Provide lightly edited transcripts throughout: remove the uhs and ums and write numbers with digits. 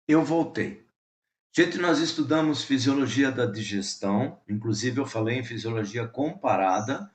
Eu voltei. Gente, nós estudamos fisiologia da digestão, inclusive eu falei em fisiologia comparada,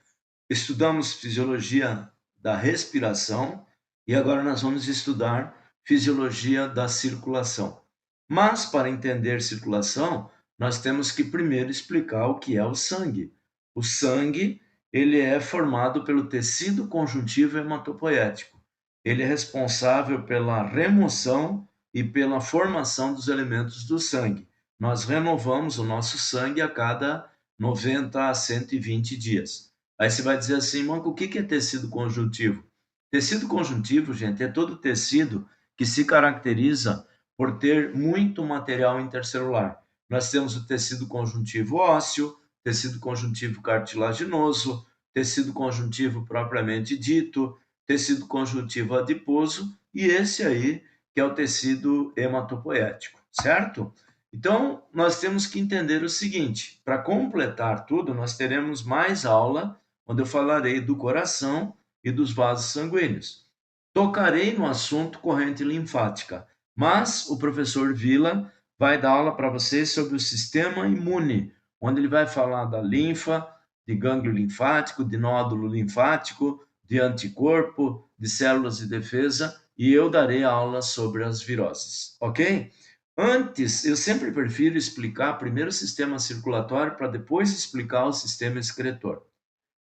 estudamos fisiologia da respiração e agora nós vamos estudar fisiologia da circulação. Mas para entender circulação, nós temos que primeiro explicar o que é o sangue. O sangue, ele é formado pelo tecido conjuntivo hematopoético. Ele é responsável pela remoção e pela formação dos elementos do sangue. Nós renovamos o nosso sangue a cada 90 a 120 dias. Aí você vai dizer assim, Manco, o que é tecido conjuntivo? Tecido conjuntivo, gente, é todo tecido que se caracteriza por ter muito material intercelular. Nós temos o tecido conjuntivo ósseo, tecido conjuntivo cartilaginoso, tecido conjuntivo propriamente dito, tecido conjuntivo adiposo e esse aí que é o tecido hematopoético, certo? Então, nós temos que entender o seguinte: para completar tudo, nós teremos mais aula, onde eu falarei do coração e dos vasos sanguíneos. Tocarei no assunto corrente linfática, mas o professor Vila vai dar aula para vocês sobre o sistema imune, onde ele vai falar da linfa, de gânglio linfático, de nódulo linfático, de anticorpo, de células de defesa, e eu darei aula sobre as viroses, ok? Antes, eu sempre prefiro explicar primeiro o sistema circulatório para depois explicar o sistema excretor.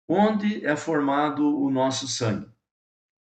Onde é formado o nosso sangue?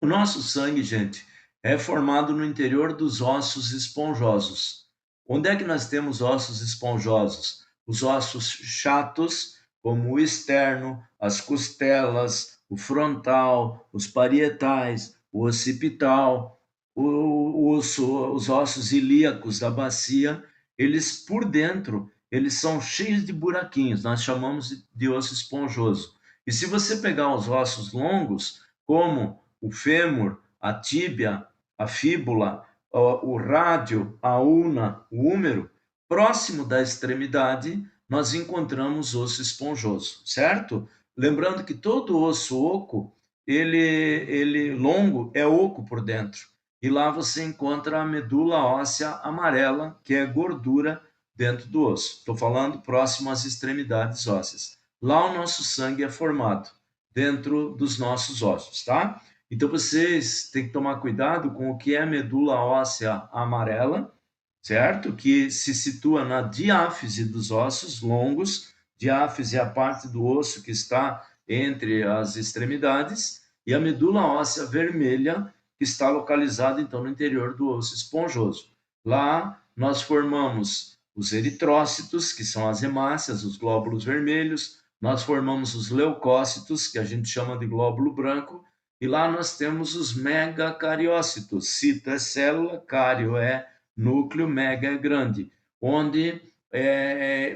O nosso sangue, gente, é formado no interior dos ossos esponjosos. Onde é que nós temos ossos esponjosos? Os ossos chatos, como o externo, as costelas, o frontal, os parietais, o occipital, os ossos ilíacos da bacia, eles por dentro, eles são cheios de buraquinhos, nós chamamos de osso esponjoso. E se você pegar os ossos longos, como o fêmur, a tíbia, a fíbula, o rádio, a ulna, o húmero, próximo da extremidade, nós encontramos osso esponjoso, certo? Lembrando que todo osso oco, ele longo, é oco por dentro. E lá você encontra a medula óssea amarela, que é gordura dentro do osso. Estou falando próximo às extremidades ósseas. Lá o nosso sangue é formado, dentro dos nossos ossos, tá? Então vocês têm que tomar cuidado com o que é medula óssea amarela, certo? Que se situa na diáfise dos ossos longos. Diáfise é a parte do osso que está entre as extremidades, e a medula óssea vermelha, que está localizada então no interior do osso esponjoso. Lá nós formamos os eritrócitos, que são as hemácias, os glóbulos vermelhos, nós formamos os leucócitos, que a gente chama de glóbulo branco, e lá nós temos os megacariócitos. Cito é célula, cário é núcleo, mega é grande, onde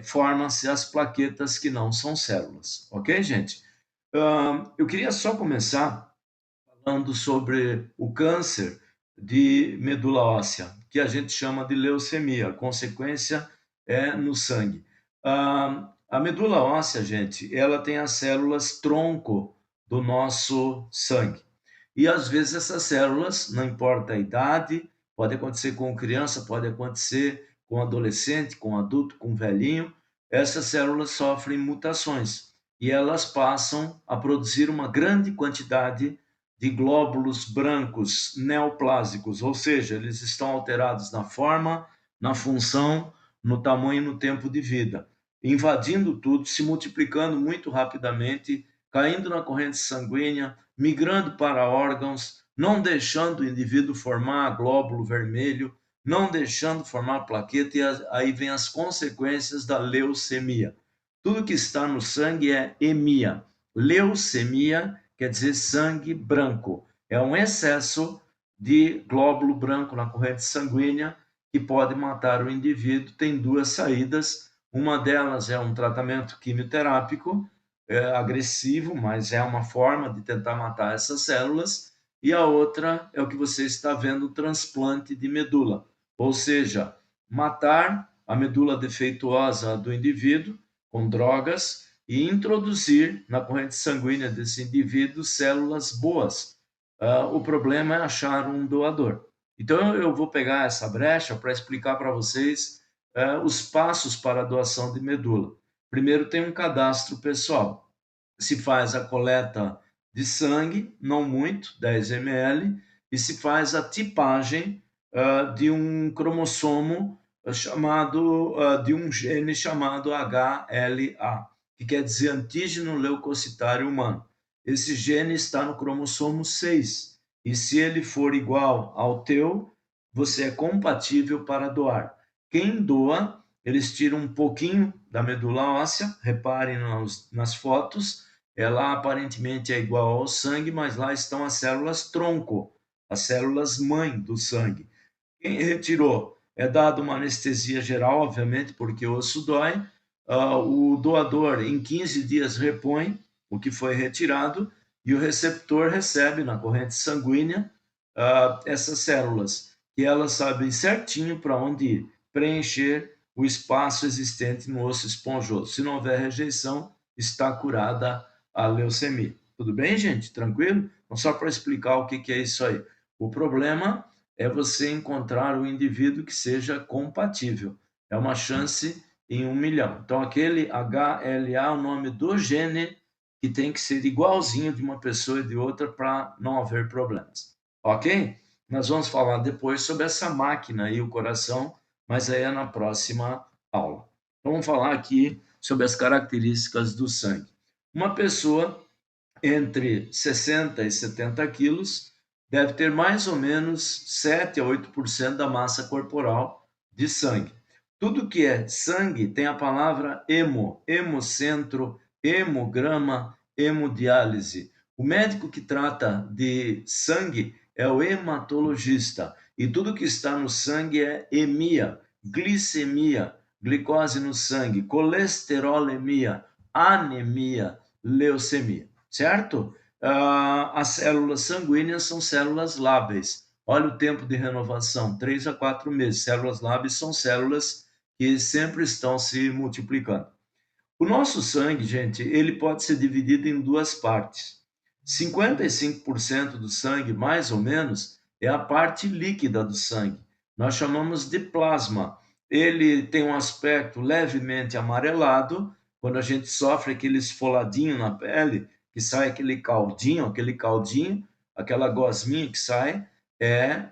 formam-se as plaquetas que não são células. Ok, gente? Eu queria só começar falando sobre o câncer de medula óssea, que a gente chama de leucemia. A consequência é no sangue. A medula óssea, gente, ela tem as células tronco do nosso sangue. E às vezes essas células, não importa a idade, pode acontecer com criança, pode acontecer com adolescente, com adulto, com velhinho, essas células sofrem mutações e elas passam a produzir uma grande quantidade de glóbulos brancos neoplásicos, ou seja, eles estão alterados na forma, na função, no tamanho e no tempo de vida, invadindo tudo, se multiplicando muito rapidamente, caindo na corrente sanguínea, migrando para órgãos, não deixando o indivíduo formar glóbulo vermelho, não deixando formar plaqueta, e aí vem as consequências da leucemia. Tudo que está no sangue é emia. Leucemia quer dizer sangue branco. É um excesso de glóbulo branco na corrente sanguínea que pode matar o indivíduo. Tem duas saídas. Uma delas é um tratamento quimioterápico, agressivo, mas é uma forma de tentar matar essas células. E a outra é o que você está vendo, o transplante de medula, ou seja, matar a medula defeituosa do indivíduo com drogas e introduzir na corrente sanguínea desse indivíduo células boas. O problema é achar um doador. Então, eu vou pegar essa brecha para explicar para vocês os passos para a doação de medula. Primeiro, tem um cadastro pessoal. Se faz a coleta de sangue, não muito, 10 ml, e se faz a tipagem de um cromossomo de um gene chamado HLA, que quer dizer antígeno leucocitário humano. Esse gene está no cromossomo 6, e se ele for igual ao teu, você é compatível para doar. Quem doa, eles tiram um pouquinho da medula óssea, reparem nas fotos, ela aparentemente é igual ao sangue, mas lá estão as células tronco, as células mãe do sangue. Quem retirou é dado uma anestesia geral, obviamente, porque o osso dói. O doador, em 15 dias, repõe o que foi retirado e o receptor recebe na corrente sanguínea essas células, que elas sabem certinho para onde ir, preencher o espaço existente no osso esponjoso. Se não houver rejeição, está curada a leucemia. Tudo bem, gente? Tranquilo? Então, só para explicar o que é isso aí. O problema é você encontrar um indivíduo que seja compatível. É uma chance em 1 milhão. Então, aquele HLA é o nome do gene que tem que ser igualzinho de uma pessoa e de outra para não haver problemas. Ok? Nós vamos falar depois sobre essa máquina e o coração, mas aí é na próxima aula. Então, vamos falar aqui sobre as características do sangue. Uma pessoa entre 60 e 70 quilos deve ter mais ou menos 7 a 8% da massa corporal de sangue. Tudo que é sangue tem a palavra hemo, hemocentro, hemograma, hemodiálise. O médico que trata de sangue é o hematologista. E tudo que está no sangue é hemia, glicemia, glicose no sangue, colesterolemia, anemia, leucemia, certo? As células sanguíneas são células lábeis. Olha o tempo de renovação, 3 a 4 meses. Células lábeis são células que sempre estão se multiplicando. O nosso sangue, gente, ele pode ser dividido em duas partes. 55% do sangue, mais ou menos, é a parte líquida do sangue. Nós chamamos de plasma. Ele tem um aspecto levemente amarelado. Quando a gente sofre aquele esfoladinho na pele, que sai aquele caldinho, aquela gosminha que sai, é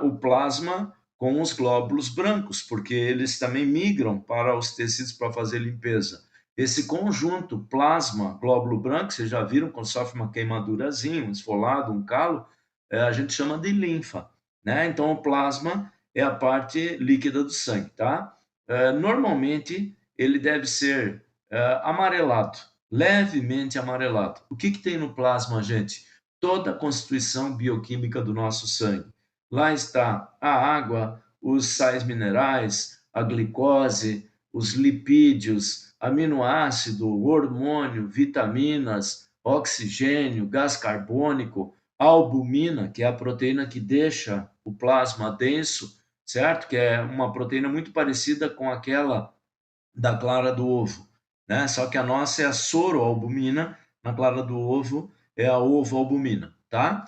o plasma com os glóbulos brancos, porque eles também migram para os tecidos para fazer limpeza. Esse conjunto plasma, glóbulo branco, vocês já viram quando sofre uma queimadurazinha, um esfolado, um calo, a gente chama de linfa, né? Então, o plasma é a parte líquida do sangue, tá? Normalmente, ele deve ser amarelado, levemente amarelado. O que tem no plasma, gente? Toda a constituição bioquímica do nosso sangue. Lá está a água, os sais minerais, a glicose, os lipídios, aminoácido, hormônio, vitaminas, oxigênio, gás carbônico, albumina, que é a proteína que deixa o plasma denso, certo? Que é uma proteína muito parecida com aquela da clara do ovo, né? Só que a nossa é a soroalbumina, na clara do ovo é a ovoalbumina, tá?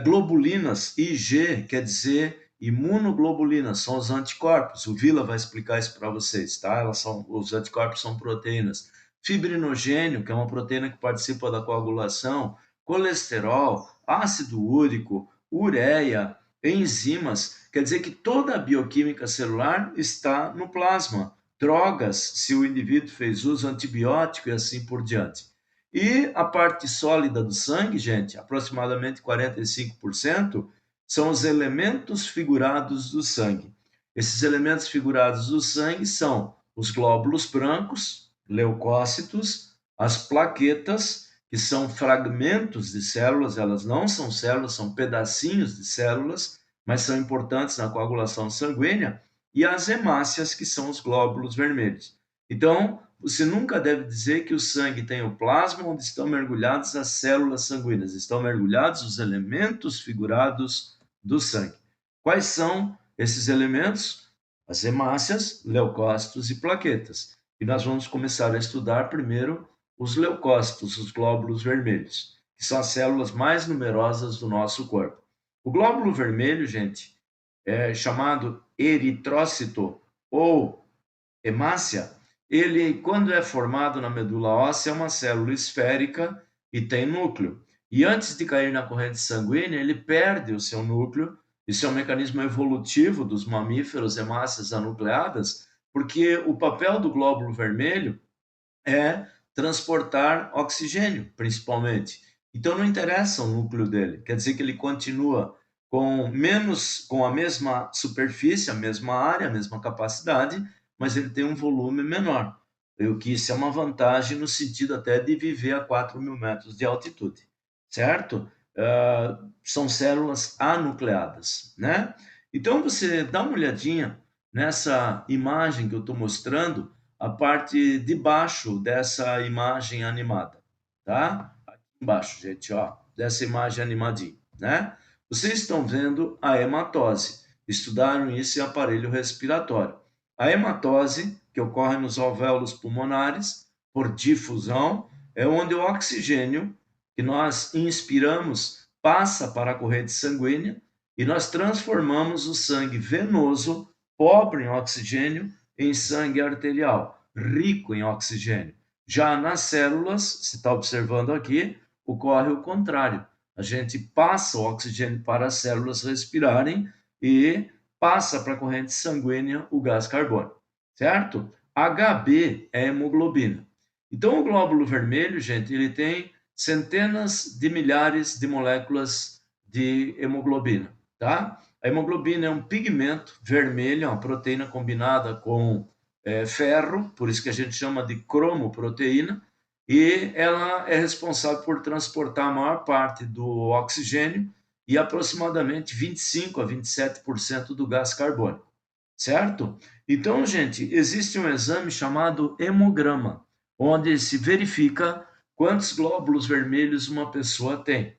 Globulinas, IG, quer dizer imunoglobulinas, são os anticorpos. O Vila vai explicar isso para vocês, tá? Os anticorpos são proteínas. Fibrinogênio, que é uma proteína que participa da coagulação, colesterol, ácido úrico, ureia, enzimas, quer dizer que toda a bioquímica celular está no plasma. Drogas, se o indivíduo fez uso antibiótico e assim por diante. E a parte sólida do sangue, gente, aproximadamente 45%, são os elementos figurados do sangue. Esses elementos figurados do sangue são os glóbulos brancos, leucócitos, as plaquetas, que são fragmentos de células, elas não são células, são pedacinhos de células, mas são importantes na coagulação sanguínea, e as hemácias, que são os glóbulos vermelhos. Então, você nunca deve dizer que o sangue tem o plasma onde estão mergulhadas as células sanguíneas, estão mergulhados os elementos figurados do sangue. Quais são esses elementos? As hemácias, leucócitos e plaquetas. E nós vamos começar a estudar primeiro os leucócitos, os glóbulos vermelhos, que são as células mais numerosas do nosso corpo. O glóbulo vermelho, gente, chamado eritrócito ou hemácia, ele, quando é formado na medula óssea, é uma célula esférica e tem núcleo. E antes de cair na corrente sanguínea, ele perde o seu núcleo. Isso é um mecanismo evolutivo dos mamíferos hemácias anucleadas, porque o papel do glóbulo vermelho é transportar oxigênio, principalmente. Então não interessa o núcleo dele, quer dizer que ele continua com a mesma superfície, a mesma área, a mesma capacidade, mas ele tem um volume menor. O que isso é uma vantagem no sentido até de viver a 4.000 metros de altitude, certo? São células anucleadas, né? Então você dá uma olhadinha nessa imagem que eu estou mostrando, a parte de baixo dessa imagem animada, tá? Aqui embaixo, gente, ó, dessa imagem animadinha, né? Vocês estão vendo a hematose. Estudaram isso em aparelho respiratório. A hematose, que ocorre nos alvéolos pulmonares, por difusão, é onde o oxigênio que nós inspiramos passa para a corrente sanguínea e nós transformamos o sangue venoso, pobre em oxigênio, em sangue arterial, rico em oxigênio. Já nas células, se está observando aqui, ocorre o contrário. A gente passa o oxigênio para as células respirarem e passa para a corrente sanguínea o gás carbônico, certo? HB é hemoglobina. Então, o glóbulo vermelho, gente, ele tem centenas de milhares de moléculas de hemoglobina, tá? A hemoglobina é um pigmento vermelho, é uma proteína combinada com ferro, por isso que a gente chama de cromoproteína, e ela é responsável por transportar a maior parte do oxigênio e aproximadamente 25 a 27% do gás carbônico, certo? Então, gente, existe um exame chamado hemograma, onde se verifica quantos glóbulos vermelhos uma pessoa tem.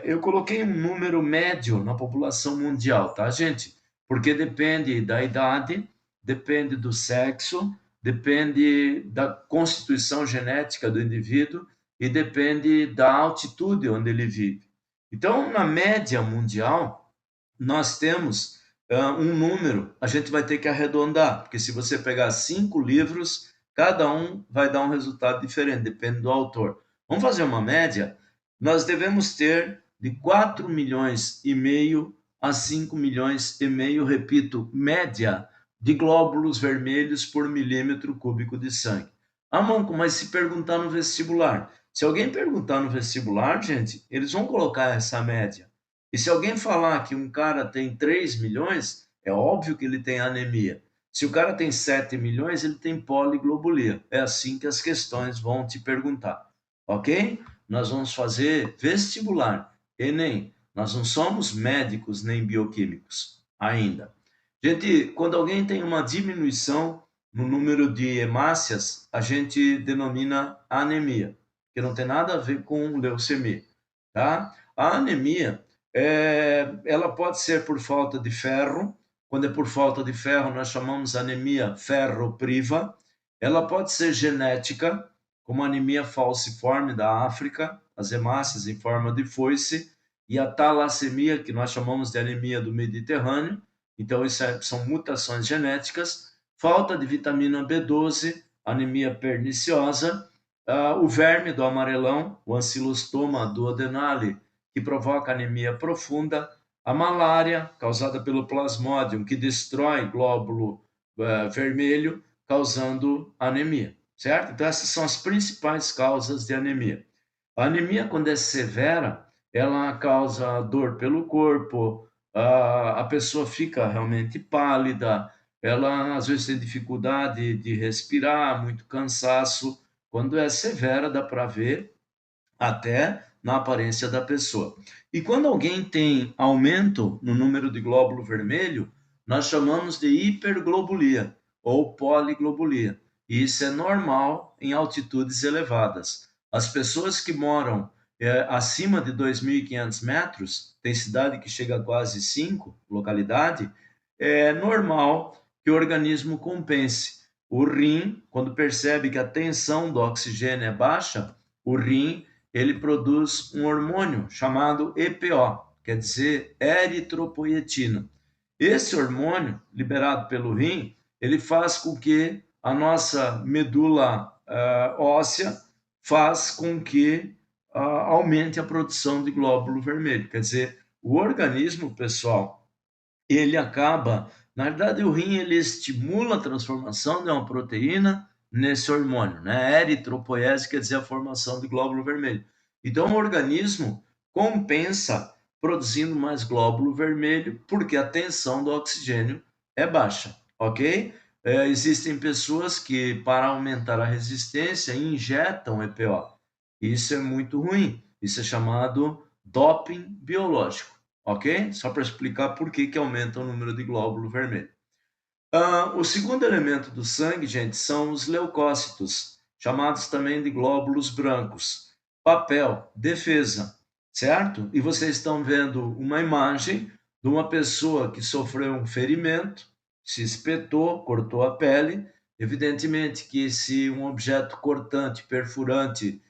Eu coloquei um número médio na população mundial, tá, gente? Porque depende da idade, depende do sexo, depende da constituição genética do indivíduo e depende da altitude onde ele vive. Então, na média mundial, nós temos um número, a gente vai ter que arredondar, porque se você pegar 5 livros, cada um vai dar um resultado diferente, depende do autor. Vamos fazer uma média? Nós devemos ter de 4 milhões e meio a 5 milhões e meio, repito, média de glóbulos vermelhos por milímetro cúbico de sangue. Ah, Manco, mas se perguntar no vestibular? Se alguém perguntar no vestibular, gente, eles vão colocar essa média. E se alguém falar que um cara tem 3 milhões, é óbvio que ele tem anemia. Se o cara tem 7 milhões, ele tem poliglobulia. É assim que as questões vão te perguntar, ok? Nós vamos fazer vestibular, Enem. Nós não somos médicos nem bioquímicos ainda. Gente, quando alguém tem uma diminuição no número de hemácias, a gente denomina anemia, que não tem nada a ver com leucemia, tá? A anemia, ela pode ser por falta de ferro. Quando é por falta de ferro, nós chamamos anemia ferropriva. Ela pode ser genética, como a anemia falciforme da África, as hemácias em forma de foice, e a talassemia, que nós chamamos de anemia do Mediterrâneo. Então, isso são mutações genéticas. Falta de vitamina B12, anemia perniciosa. O verme do amarelão, o ancilostoma duodenale, que provoca anemia profunda. A malária, causada pelo plasmodium, que destrói glóbulo vermelho, causando anemia, certo? Então, essas são as principais causas de anemia. A anemia, quando é severa, ela causa dor pelo corpo, a pessoa fica realmente pálida, ela às vezes tem dificuldade de respirar, muito cansaço. Quando é severa, dá para ver até na aparência da pessoa. E quando alguém tem aumento no número de glóbulo vermelho, nós chamamos de hiperglobulia ou poliglobulia. E isso é normal em altitudes elevadas. As pessoas que moram acima de 2.500 metros, tem cidade que chega a quase 5, localidade, é normal que o organismo compense. O rim, quando percebe que a tensão do oxigênio é baixa, o rim ele produz um hormônio chamado EPO, quer dizer eritropoietina. Esse hormônio, liberado pelo rim, ele faz com que a nossa medula óssea faz com que aumente a produção de glóbulo vermelho. Quer dizer, o organismo, pessoal, ele acaba, na verdade, o rim ele estimula a transformação de uma proteína nesse hormônio, né? Eritropoiese quer dizer a formação de glóbulo vermelho. Então, o organismo compensa produzindo mais glóbulo vermelho porque a tensão do oxigênio é baixa, ok? Existem pessoas que, para aumentar a resistência, injetam EPO. Isso é muito ruim. Isso é chamado doping biológico, ok? Só para explicar por que aumenta o número de glóbulo vermelho. O segundo elemento do sangue, gente, são os leucócitos, chamados também de glóbulos brancos. Papel, defesa, certo? E vocês estão vendo uma imagem de uma pessoa que sofreu um ferimento, se espetou, cortou a pele. Evidentemente que se um objeto cortante, perfurante,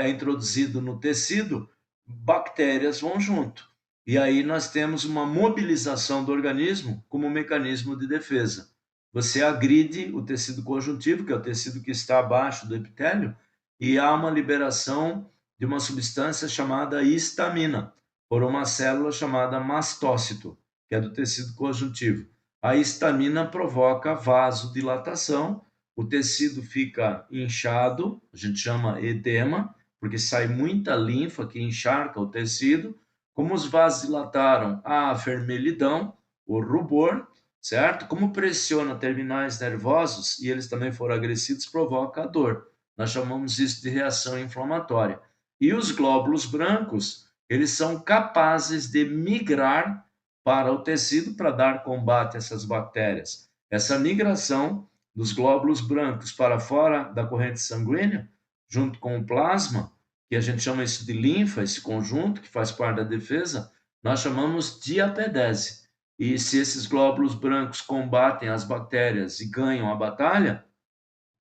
é introduzido no tecido, bactérias vão junto. E aí nós temos uma mobilização do organismo como um mecanismo de defesa. Você agride o tecido conjuntivo, que é o tecido que está abaixo do epitélio, e há uma liberação de uma substância chamada histamina, por uma célula chamada mastócito, que é do tecido conjuntivo. A histamina provoca vasodilatação, o tecido fica inchado, a gente chama edema, porque sai muita linfa que encharca o tecido. Como os vasos dilataram, há a vermelhidão, o rubor, certo? Como pressiona terminais nervosos e eles também foram agressivos, provoca a dor. Nós chamamos isso de reação inflamatória. E os glóbulos brancos, eles são capazes de migrar para o tecido para dar combate a essas bactérias. Essa migração dos glóbulos brancos para fora da corrente sanguínea, junto com o plasma, que a gente chama isso de linfa, esse conjunto que faz parte da defesa, nós chamamos de apedese. E se esses glóbulos brancos combatem as bactérias e ganham a batalha,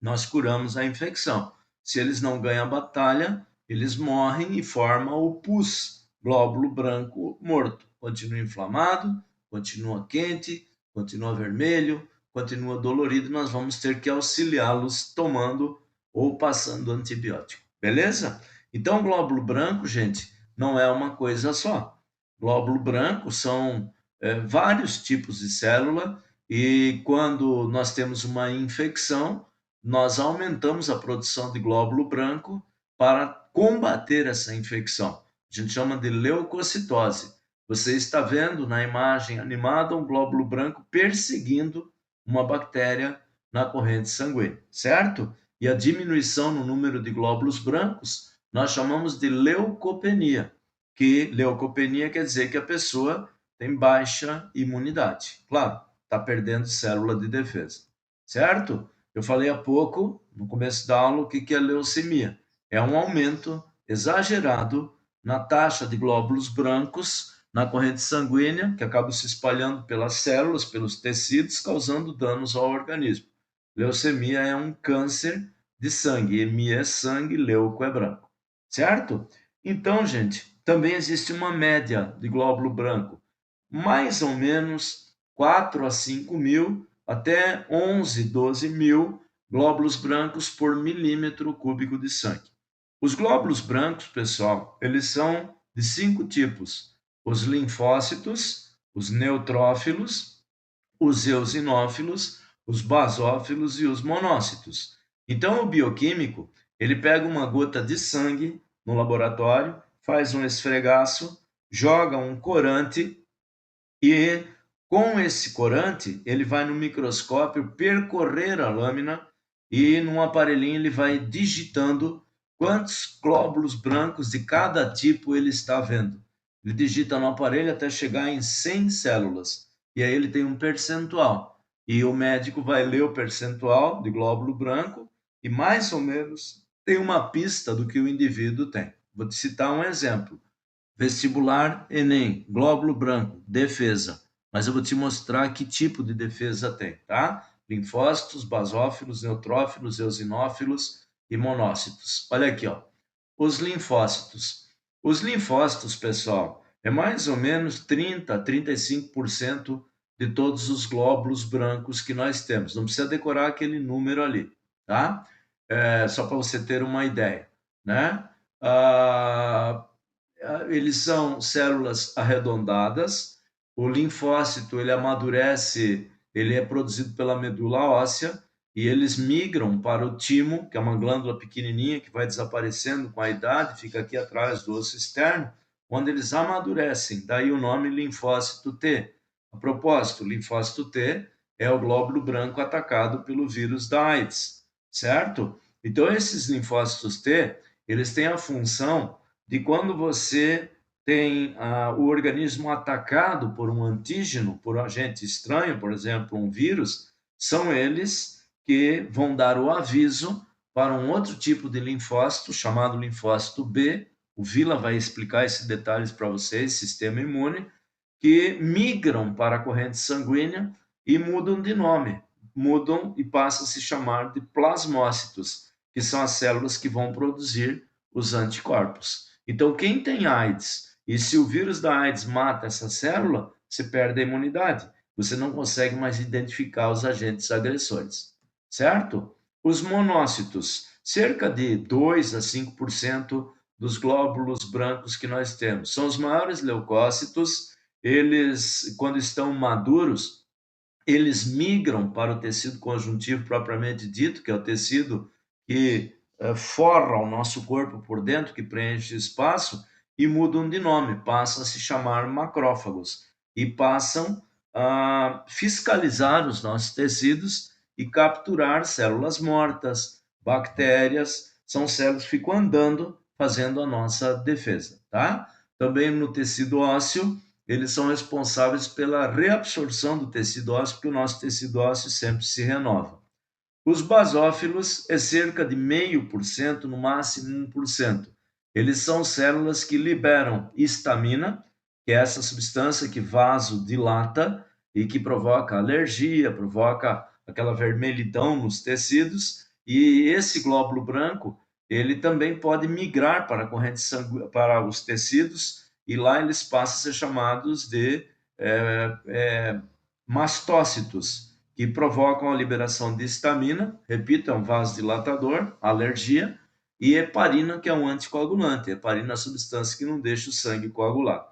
nós curamos a infecção. Se eles não ganham a batalha, eles morrem e formam o pus, glóbulo branco morto. Continua inflamado, continua quente, continua vermelho, continua dolorido, nós vamos ter que auxiliá-los tomando ou passando antibiótico. Beleza? Então, glóbulo branco, gente, não é uma coisa só. Glóbulo branco são vários tipos de célula e quando nós temos uma infecção, nós aumentamos a produção de glóbulo branco para combater essa infecção. A gente chama de leucocitose. Você está vendo na imagem animada um glóbulo branco perseguindo uma bactéria na corrente sanguínea, certo? E a diminuição no número de glóbulos brancos nós chamamos de leucopenia, que leucopenia quer dizer que a pessoa tem baixa imunidade. Claro, está perdendo célula de defesa, certo? Eu falei há pouco, no começo da aula, o que é leucemia. É um aumento exagerado na taxa de glóbulos brancos na corrente sanguínea, que acaba se espalhando pelas células, pelos tecidos, causando danos ao organismo. Leucemia é um câncer de sangue. Hemia é sangue, leuco é branco. Certo? Então, gente, também existe uma média de glóbulo branco. Mais ou menos 4 a 5 mil, até 11, 12 mil glóbulos brancos por milímetro cúbico de sangue. Os glóbulos brancos, pessoal, eles são de 5 tipos: os linfócitos, os neutrófilos, os eosinófilos, os basófilos e os monócitos. Então, o bioquímico, ele pega uma gota de sangue no laboratório, faz um esfregaço, joga um corante e com esse corante ele vai no microscópio percorrer a lâmina e num aparelhinho ele vai digitando quantos glóbulos brancos de cada tipo ele está vendo. Ele digita no aparelho até chegar em 100 células e aí ele tem um percentual e o médico vai ler o percentual de glóbulo branco e mais ou menos tem uma pista do que o indivíduo tem. Vou te citar um exemplo. Vestibular, Enem, glóbulo branco, defesa. Mas eu vou te mostrar que tipo de defesa tem, tá? Linfócitos, basófilos, neutrófilos, eosinófilos e monócitos. Olha aqui, ó. Os linfócitos. Os linfócitos, pessoal, é mais ou menos 30 a 35% de todos os glóbulos brancos que nós temos. Não precisa decorar aquele número ali, tá? Só para você ter uma ideia, né? Eles são células arredondadas. O linfócito, ele amadurece, ele é produzido pela medula óssea e eles migram para o timo, que é uma glândula pequenininha que vai desaparecendo com a idade, fica aqui atrás do osso externo, onde eles amadurecem. Daí o nome linfócito T. A propósito, o linfócito T é o glóbulo branco atacado pelo vírus da AIDS, certo? Então, esses linfócitos T, eles têm a função de quando você tem o organismo atacado por um antígeno, por um agente estranho, por exemplo, um vírus, são eles que vão dar o aviso para um outro tipo de linfócito, chamado linfócito B. O Vila vai explicar esses detalhes para vocês, sistema imune, que migram para a corrente sanguínea e mudam de nome, mudam e passam a se chamar de plasmócitos, que são as células que vão produzir os anticorpos. Então, quem tem AIDS, e se o vírus da AIDS mata essa célula, você perde a imunidade. Você não consegue mais identificar os agentes agressores, certo? Os monócitos, cerca de 2 a 5% dos glóbulos brancos que nós temos, são os maiores leucócitos. Eles, quando estão maduros, eles migram para o tecido conjuntivo propriamente dito, que é o tecido que forra o nosso corpo por dentro, que preenche espaço, e mudam de nome, passam a se chamar macrófagos e passam a fiscalizar os nossos tecidos e capturar células mortas, bactérias, são células que ficam andando fazendo a nossa defesa, tá? Também no tecido ósseo, eles são responsáveis pela reabsorção do tecido ósseo, porque o nosso tecido ósseo sempre se renova. Os basófilos é cerca de 0,5%, no máximo 1%. Eles são células que liberam histamina, que é essa substância que vasodilata e que provoca alergia, provoca aquela vermelhidão nos tecidos, e esse glóbulo branco, ele também pode migrar para a corrente sanguínea, para os tecidos, e lá eles passam a ser chamados de mastócitos, que provocam a liberação de histamina, repito, é um vasodilatador, alergia, e heparina, que é um anticoagulante. Heparina é a substância que não deixa o sangue coagular.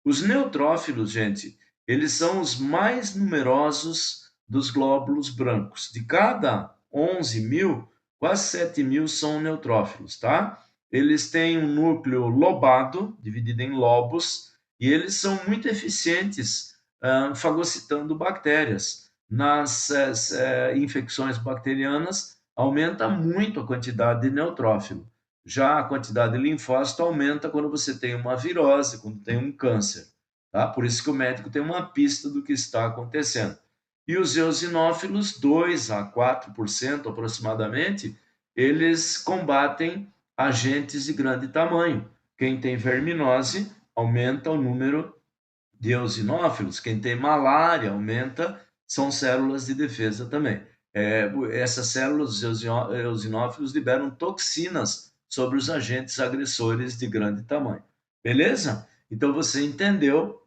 Os neutrófilos, gente, eles são os mais numerosos dos glóbulos brancos. De cada 11 mil, quase 7 mil são neutrófilos, tá? Eles têm um núcleo lobado, dividido em lobos, e eles são muito eficientes fagocitando bactérias. Nas infecções bacterianas, aumenta muito a quantidade de neutrófilo. Já a quantidade de linfócito aumenta quando você tem uma virose, quando tem um câncer. Tá? Por isso que o médico tem uma pista do que está acontecendo. E os eosinófilos, 2 a 4% aproximadamente, eles combatem agentes de grande tamanho. Quem tem verminose aumenta o número de eosinófilos, quem tem malária aumenta, são células de defesa também. Essas células eosinófilos liberam toxinas sobre os agentes agressores de grande tamanho. Beleza? Então você entendeu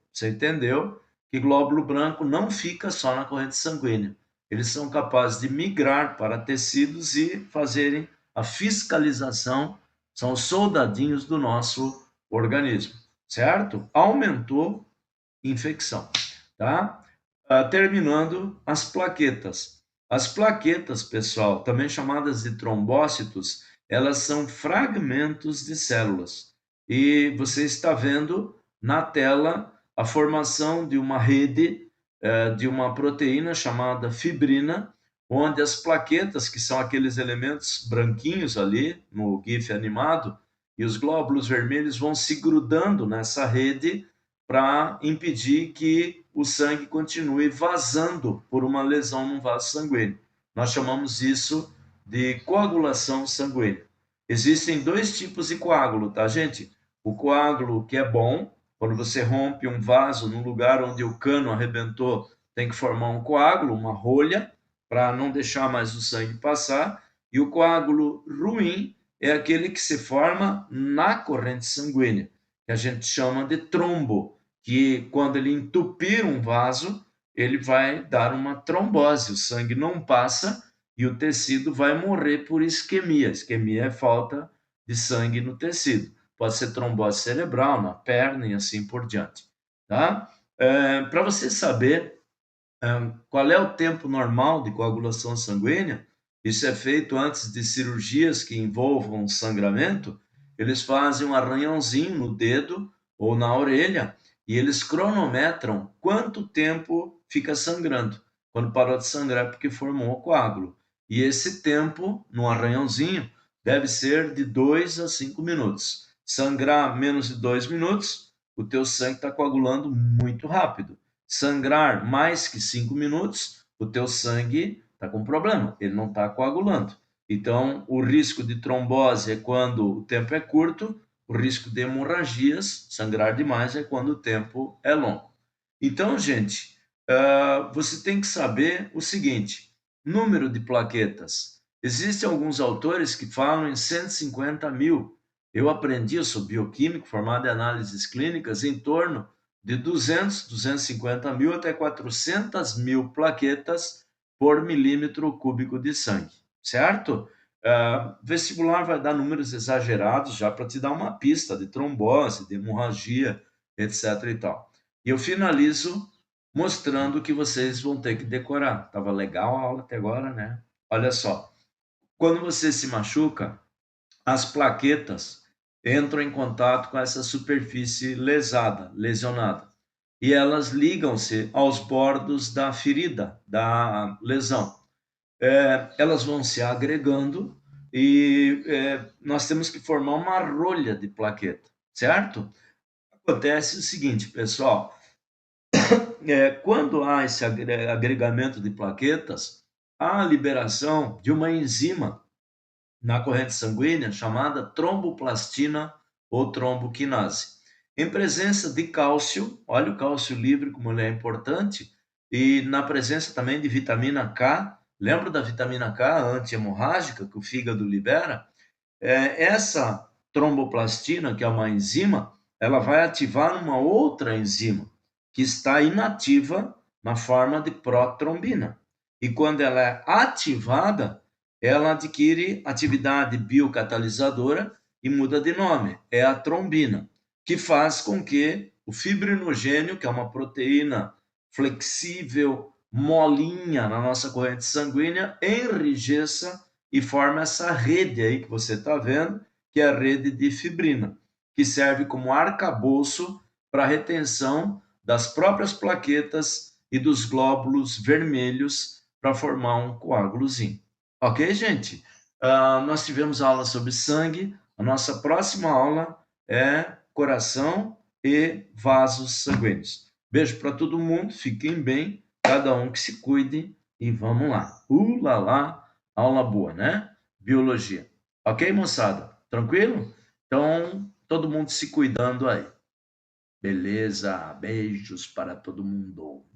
que glóbulo branco não fica só na corrente sanguínea. Eles são capazes de migrar para tecidos e fazerem a fiscalização, são os soldadinhos do nosso organismo, certo? Aumentou infecção, tá? Terminando, as plaquetas. As plaquetas, pessoal, também chamadas de trombócitos, elas são fragmentos de células. E você está vendo na tela a formação de uma rede de uma proteína chamada fibrina, onde as plaquetas, que são aqueles elementos branquinhos ali no GIF animado, e os glóbulos vermelhos vão se grudando nessa rede para impedir que o sangue continue vazando por uma lesão no vaso sanguíneo. Nós chamamos isso de coagulação sanguínea. Existem dois tipos de coágulo, tá, gente? O coágulo que é bom, quando você rompe um vaso no lugar onde o cano arrebentou, tem que formar um coágulo, uma rolha, para não deixar mais o sangue passar. E o coágulo ruim é aquele que se forma na corrente sanguínea, que a gente chama de trombo, que quando ele entupir um vaso, ele vai dar uma trombose, o sangue não passa e o tecido vai morrer por isquemia. Isquemia é falta de sangue no tecido. Pode ser trombose cerebral, na perna e assim por diante. Tá? Para você saber qual é o tempo normal de coagulação sanguínea, isso é feito antes de cirurgias que envolvam sangramento, eles fazem um arranhãozinho no dedo ou na orelha e eles cronometram quanto tempo fica sangrando. Quando parou de sangrar é porque formou o coágulo. E esse tempo, no arranhãozinho, deve ser de 2 a 5 minutos. Sangrar menos de 2 minutos, o teu sangue está coagulando muito rápido. Sangrar mais que 5 minutos, o teu sangue está com problema, ele não está coagulando. Então, o risco de trombose é quando o tempo é curto, o risco de hemorragias, sangrar demais, é quando o tempo é longo. Então, gente, você tem que saber o seguinte: número de plaquetas. Existem alguns autores que falam em 150 mil. Eu aprendi, eu sou bioquímico, formado em análises clínicas, em torno de 200, 250 mil até 400 mil plaquetas por milímetro cúbico de sangue, certo? Vestibular vai dar números exagerados já para te dar uma pista de trombose, de hemorragia, etc. e tal. E eu finalizo mostrando que vocês vão ter que decorar. Tava legal a aula até agora, né? Olha só, quando você se machuca, as plaquetas entram em contato com essa superfície lesada, lesionada, e elas ligam-se aos bordos da ferida, da lesão. Elas vão se agregando e nós temos que formar uma rolha de plaqueta, certo? Acontece o seguinte, pessoal, quando há esse agregamento de plaquetas, há a liberação de uma enzima na corrente sanguínea chamada tromboplastina ou tromboquinase. Em presença de cálcio, olha o cálcio livre como ele é importante, e na presença também de vitamina K, lembra da vitamina K anti-hemorrágica que o fígado libera? Essa tromboplastina, que é uma enzima, ela vai ativar uma outra enzima que está inativa na forma de protrombina. E quando ela é ativada, ela adquire atividade biocatalisadora e muda de nome. É a trombina, que faz com que o fibrinogênio, que é uma proteína flexível, molinha na nossa corrente sanguínea, enrijeça e forma essa rede aí que você está vendo, que é a rede de fibrina, que serve como arcabouço para a retenção das próprias plaquetas e dos glóbulos vermelhos para formar um coágulozinho. Ok, gente? Nós tivemos aula sobre sangue. A nossa próxima aula é coração e vasos sanguíneos. Beijo para todo mundo, fiquem bem, cada um que se cuide e vamos lá. Lá lá, aula boa, né? Biologia. Ok, moçada? Tranquilo? Então, todo mundo se cuidando aí. Beleza? Beijos para todo mundo.